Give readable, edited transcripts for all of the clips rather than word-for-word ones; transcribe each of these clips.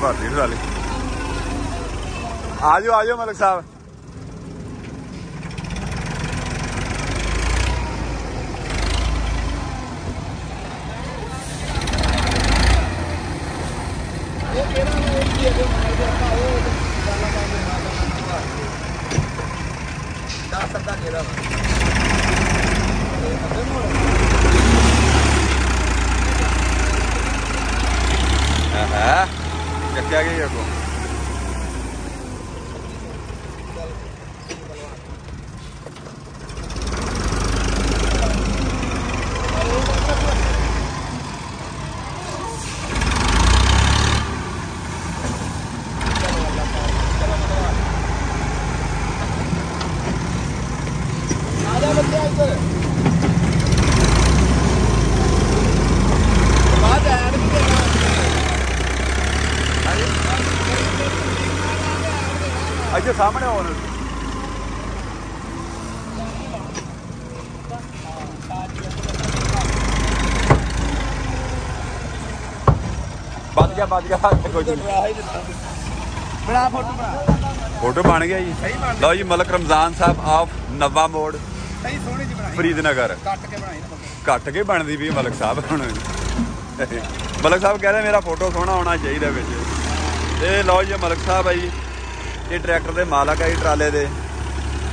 भरती ट्राली। आ जाओ मलिक साहब। क्या गई है को अच्छे सामने हो बच गया फोटो बन गया जी। लो जी मलिक रमजान साहब ऑफ नवा मोड़ फरीदनगर कट के बनती भी मलिक साहब हूँ मलिक साहब कह रहे मेरा फोटो सोहना होना चाहिए बिच। लो जी मलिक साहब है जी ये ट्रैक्टर के मालक है जी ट्राले दे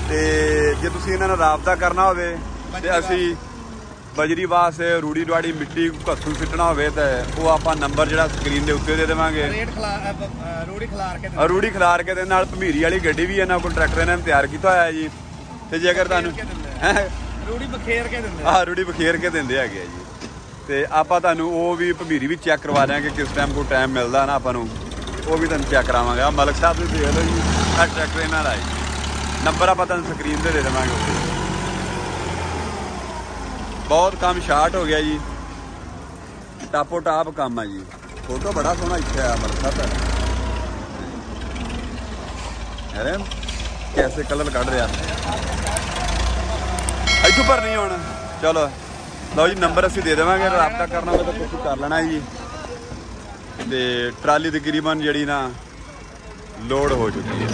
ते जे तुसीं इन्हां नाल राबता करना होवे ते असीं बजरी वास्ते रूड़ी रुआड़ी मिट्टी घसू सिੱਟਣਾ होवे ते वो आपां नंबर जिहड़ा स्क्रीन दे उत्ते दे देवांगे। रूड़ी खिलार के नाल भमीरी वाली गड्डी भी इन्हां कोल ट्रैक्टर इन्हां ने तैयार कीता होया जी। ते जे अगर तुहानूं रूड़ी बखेर के दिंदे हैगे जी ते आपां तुहानूं वो भी भमीरी भी चैक करवा देंगे किस टाइम को टाइम मिलदा ना आपां नूं वो भी तुम चेक करावे। मलिक साहब भी देख लो जी आ ट्रैक्टर इन्हों का नंबर आप तुम स्क्रीन पर दे देवे। बहुत काम शार्ट हो गया जी टापो टाप काम है जी। फोटो बड़ा सोहना इतना है मलिक साहब अरे कैसे कलर कढ़ रहा इतों पर नहीं होना। चलो लो जी नंबर असी दे देवे राबता करना हो तो कुछ कर लेना जी। ते ट्राली तकरीबन जी ना लोड हो चुकी है।